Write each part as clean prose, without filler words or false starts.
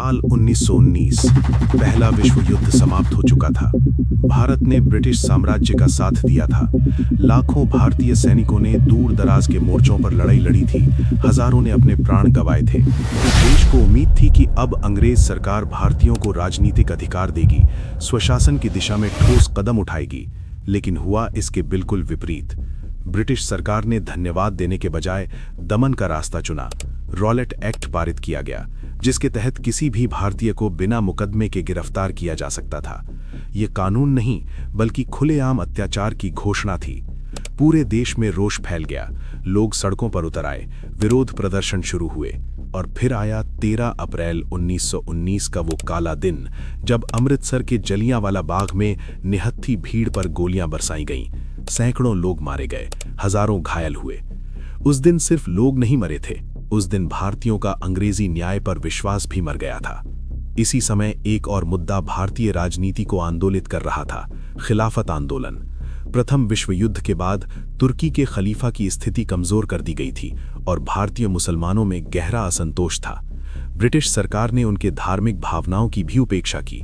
साल 1919 पहला विश्व युद्ध समाप्त हो चुका था। भारत ने ब्रिटिश साम्राज्य का साथ दिया था। लाखों भारतीय सैनिकों ने दूर दराज के मोर्चों पर लड़ाई लड़ी थी। हजारों ने अपने प्राण गंवाए थे। देश को उम्मीद थी कि अब अंग्रेज सरकार भारतीयों को राजनीतिक अधिकार देगी, स्वशासन की दिशा में ठोस कदम उठाएगी। लेकिन हुआ इसके बिल्कुल विपरीत। ब्रिटिश सरकार ने धन्यवाद देने के बजाय दमन का रास्ता चुना। रॉलेट एक्ट पारित किया गया, जिसके तहत किसी भी भारतीय को बिना मुकदमे के गिरफ्तार किया जा सकता था। ये कानून नहीं बल्कि खुलेआम अत्याचार की घोषणा थी। पूरे देश में रोष फैल गया। लोग सड़कों पर उतर आए, विरोध प्रदर्शन शुरू हुए। और फिर आया 13 अप्रैल 1919 का वो काला दिन, जब अमृतसर के जलियांवाला बाग में निहत्थी भीड़ पर गोलियां बरसाई गईं। सैकड़ों लोग मारे गए, हजारों घायल हुए। उस दिन सिर्फ लोग नहीं मरे थे, उस दिन भारतीयों का अंग्रेजी न्याय पर विश्वास भी मर गया था। इसी समय एक और मुद्दा भारतीय राजनीति को आंदोलित कर रहा था, खिलाफत आंदोलन। प्रथम विश्व युद्ध के बाद तुर्की के खलीफा की स्थिति कमजोर कर दी गई थी और भारतीय मुसलमानों में गहरा असंतोष था। ब्रिटिश सरकार ने उनके धार्मिक भावनाओं की भी उपेक्षा की।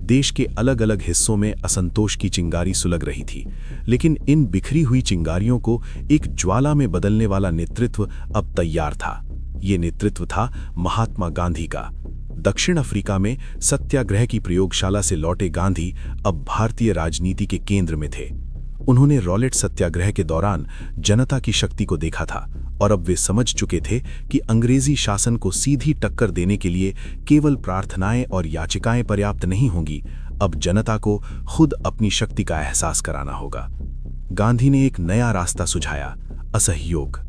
देश के अलग अलग हिस्सों में असंतोष की चिंगारी सुलग रही थी, लेकिन इन बिखरी हुई चिंगारियों को एक ज्वाला में बदलने वाला नेतृत्व अब तैयार था। ये नेतृत्व था महात्मा गांधी का। दक्षिण अफ्रीका में सत्याग्रह की प्रयोगशाला से लौटे गांधी अब भारतीय राजनीति के केंद्र में थे। उन्होंने रॉलेट सत्याग्रह के दौरान जनता की शक्ति को देखा था और अब वे समझ चुके थे कि अंग्रेजी शासन को सीधी टक्कर देने के लिए केवल प्रार्थनाएं और याचिकाएं पर्याप्त नहीं होंगी। अब जनता को खुद अपनी शक्ति का एहसास कराना होगा। गांधी ने एक नया रास्ता सुझाया, असहयोग।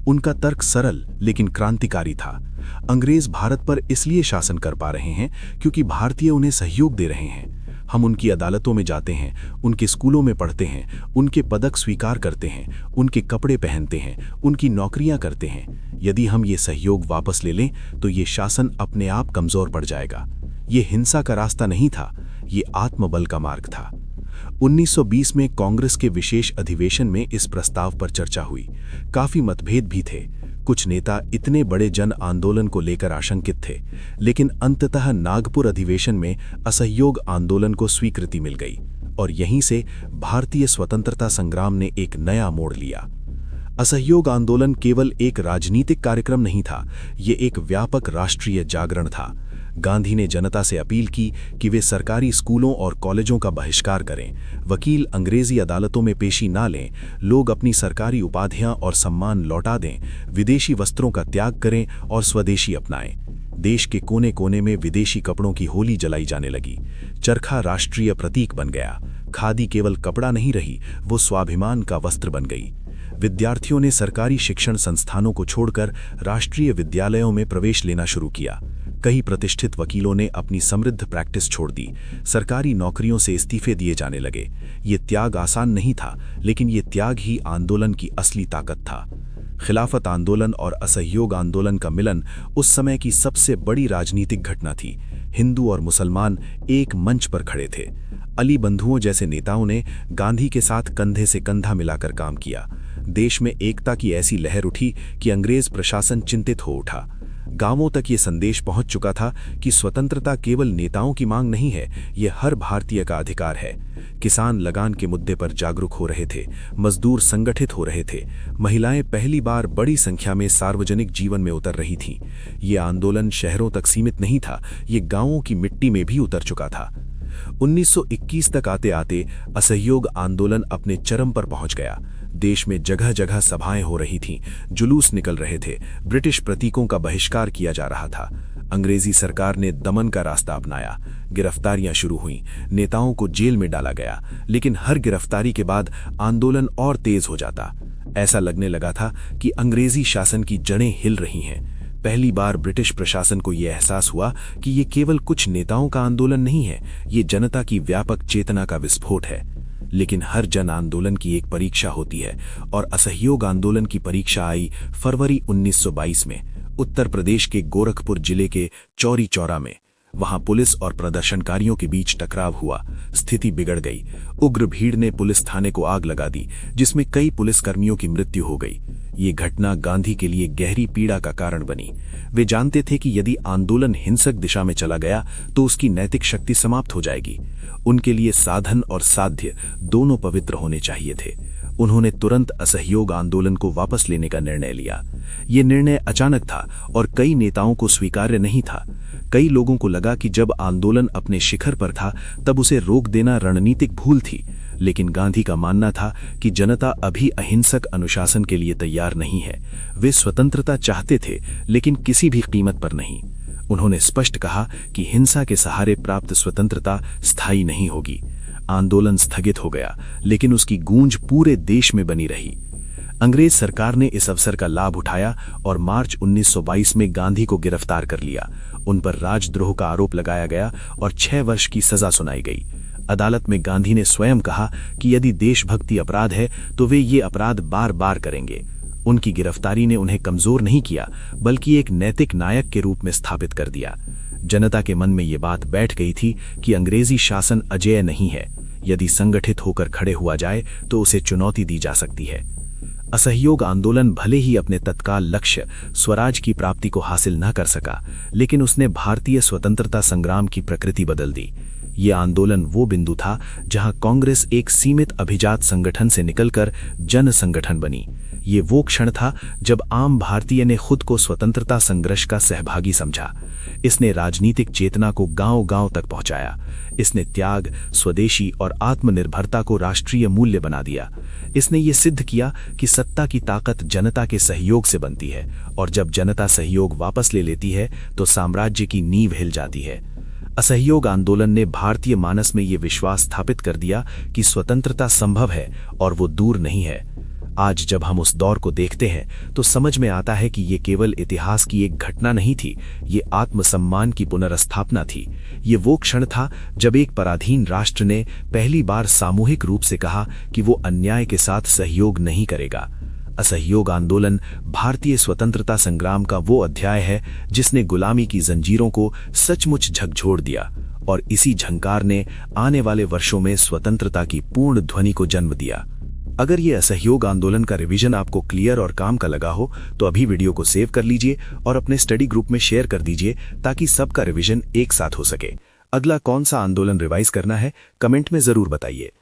उनका तर्क सरल लेकिन क्रांतिकारी था। अंग्रेज भारत पर इसलिए शासन कर पा रहे हैं क्योंकि भारतीय उन्हें सहयोग दे रहे हैं। हम उनकी अदालतों में जाते हैं, उनके स्कूलों में पढ़ते हैं, उनके पदक स्वीकार करते हैं, उनके कपड़े पहनते हैं, उनकी नौकरियां करते हैं। यदि हम ये सहयोग वापस ले लें तो ये शासन अपने आप कमजोर पड़ जाएगा। ये हिंसा का रास्ता नहीं था, ये आत्मबल का मार्ग था। 1920 में कांग्रेस के विशेष अधिवेशन में इस प्रस्ताव पर चर्चा हुई। काफी मतभेद भी थे। कुछ नेता इतने बड़े जन आंदोलन को लेकर आशंकित थे, लेकिन अंततः नागपुर अधिवेशन में असहयोग आंदोलन को स्वीकृति मिल गई और यहीं से भारतीय स्वतंत्रता संग्राम ने एक नया मोड़ लिया। असहयोग आंदोलन केवल एक राजनीतिक कार्यक्रम नहीं था, ये एक व्यापक राष्ट्रीय जागरण था। गांधी ने जनता से अपील की कि वे सरकारी स्कूलों और कॉलेजों का बहिष्कार करें, वकील अंग्रेजी अदालतों में पेशी ना लें, लोग अपनी सरकारी उपाधियां और सम्मान लौटा दें, विदेशी वस्त्रों का त्याग करें और स्वदेशी अपनाएं। देश के कोने कोने में विदेशी कपड़ों की होली जलाई जाने लगी। चरखा राष्ट्रीय प्रतीक बन गया। खादी केवल कपड़ा नहीं रही, वो स्वाभिमान का वस्त्र बन गई। विद्यार्थियों ने सरकारी शिक्षण संस्थानों को छोड़कर राष्ट्रीय विद्यालयों में प्रवेश लेना शुरू किया। कई प्रतिष्ठित वकीलों ने अपनी समृद्ध प्रैक्टिस छोड़ दी। सरकारी नौकरियों से इस्तीफे दिए जाने लगे। ये त्याग आसान नहीं था, लेकिन ये त्याग ही आंदोलन की असली ताकत था। खिलाफत आंदोलन और असहयोग आंदोलन का मिलन उस समय की सबसे बड़ी राजनीतिक घटना थी। हिंदू और मुसलमान एक मंच पर खड़े थे। अली बंधुओं जैसे नेताओं ने गांधी के साथ कंधे से कंधा मिलाकर काम किया। देश में एकता की ऐसी लहर उठी कि अंग्रेज प्रशासन चिंतित हो उठा। गांवों तक ये संदेश पहुंच चुका था कि स्वतंत्रता केवल नेताओं की मांग नहीं है, ये हर भारतीय का अधिकार है। किसान लगान के मुद्दे पर जागरूक हो रहे थे, मजदूर संगठित हो रहे थे, महिलाएं पहली बार बड़ी संख्या में सार्वजनिक जीवन में उतर रही थीं। ये आंदोलन शहरों तक सीमित नहीं था, ये गांवों की मिट्टी में भी उतर चुका था। 1921 तक आते आते असहयोग आंदोलन अपने चरम पर पहुंच गया। देश में जगह जगह सभाएं हो रही थीं, जुलूस निकल रहे थे, ब्रिटिश प्रतीकों का बहिष्कार किया जा रहा था। अंग्रेजी सरकार ने दमन का रास्ता अपनाया। गिरफ्तारियां शुरू हुईं, नेताओं को जेल में डाला गया, लेकिन हर गिरफ्तारी के बाद आंदोलन और तेज हो जाता। ऐसा लगने लगा था कि अंग्रेजी शासन की जड़ें हिल रही हैं। पहली बार ब्रिटिश प्रशासन को यह एहसास हुआ कि ये केवल कुछ नेताओं का आंदोलन नहीं है, ये जनता की व्यापक चेतना का विस्फोट है। लेकिन हर जन आंदोलन की एक परीक्षा होती है और असहयोग आंदोलन की परीक्षा आई फरवरी 1922 में उत्तर प्रदेश के गोरखपुर जिले के चौरी चौरा में। वहां पुलिस और प्रदर्शनकारियों के बीच टकराव हुआ। स्थिति बिगड़ गई। उग्र भीड़ ने पुलिस थाने को आग लगा दी, जिसमें कई पुलिसकर्मियों की मृत्यु हो गई। ये घटना गांधी के लिए गहरी पीड़ा का कारण बनी। वे जानते थे कि यदि आंदोलन हिंसक दिशा में चला गया तो उसकी नैतिक शक्ति समाप्त हो जाएगी। उनके लिए साधन और साध्य दोनों पवित्र होने चाहिए थे। उन्होंने तुरंत असहयोग आंदोलन को वापस लेने का निर्णय लिया। ये निर्णय अचानक था और कई नेताओं को स्वीकार्य नहीं था। कई लोगों को लगा कि जब आंदोलन अपने शिखर पर था तब उसे रोक देना रणनीतिक भूल थी, लेकिन गांधी का मानना था कि जनता अभी अहिंसक अनुशासन के लिए तैयार नहीं है। वे स्वतंत्रता चाहते थे, लेकिन किसी भी कीमत पर नहीं। उन्होंने स्पष्ट कहा कि हिंसा के सहारे प्राप्त स्वतंत्रता स्थायी नहीं होगी। आंदोलन स्थगित हो गया, लेकिन उसकी गूंज पूरे देश में बनी रही। अंग्रेज सरकार ने इस अवसर का लाभ उठाया और मार्च 1922 में गांधी को गिरफ्तार कर लिया। उन पर राजद्रोह का आरोप लगाया गया और 6 वर्ष की सजा सुनाई गई। अदालत में गांधी ने स्वयं कहा कि यदि देशभक्ति अपराध है तो वे ये अपराध बार बार करेंगे। उनकी गिरफ्तारी ने उन्हें कमजोर नहीं किया, बल्कि एक नैतिक नायक के रूप में स्थापित कर दिया। जनता के मन में ये बात बैठ गई थी कि अंग्रेजी शासन अजेय नहीं है। यदि संगठित होकर खड़े हुआ जाए तो उसे चुनौती दी जा सकती है। असहयोग आंदोलन भले ही अपने तत्काल लक्ष्य स्वराज की प्राप्ति को हासिल न कर सका, लेकिन उसने भारतीय स्वतंत्रता संग्राम की प्रकृति बदल दी। ये आंदोलन वो बिंदु था जहां कांग्रेस एक सीमित अभिजात संगठन से निकलकर जन संगठन बनी। ये वो क्षण था जब आम भारतीय ने खुद को स्वतंत्रता संघर्ष का सहभागी समझा। इसने राजनीतिक चेतना को गांव-गांव तक पहुंचाया। इसने त्याग, स्वदेशी और आत्मनिर्भरता को राष्ट्रीय मूल्य बना दिया। इसने ये सिद्ध किया कि सत्ता की ताकत जनता के सहयोग से बनती है, और जब जनता सहयोग वापस ले लेती है तो साम्राज्य की नींव हिल जाती है। असहयोग आंदोलन ने भारतीय मानस में ये विश्वास स्थापित कर दिया कि स्वतंत्रता संभव है और वो दूर नहीं है। आज जब हम उस दौर को देखते हैं तो समझ में आता है कि ये केवल इतिहास की एक घटना नहीं थी, ये आत्मसम्मान की पुनर्स्थापना थी। ये वो क्षण था जब एक पराधीन राष्ट्र ने पहली बार सामूहिक रूप से कहा कि वो अन्याय के साथ सहयोग नहीं करेगा। असहयोग आंदोलन भारतीय स्वतंत्रता संग्राम का वो अध्याय है जिसने गुलामी की जंजीरों को सचमुच झकझोर दिया, और इसी झंकार ने आने वाले वर्षों में स्वतंत्रता की पूर्ण ध्वनि को जन्म दिया। अगर ये असहयोग आंदोलन का रिवीजन आपको क्लियर और काम का लगा हो तो अभी वीडियो को सेव कर लीजिए और अपने स्टडी ग्रुप में शेयर कर दीजिए, ताकि सबका रिवीजन एक साथ हो सके। अगला कौन सा आंदोलन रिवाइज करना है कमेंट में जरूर बताइए।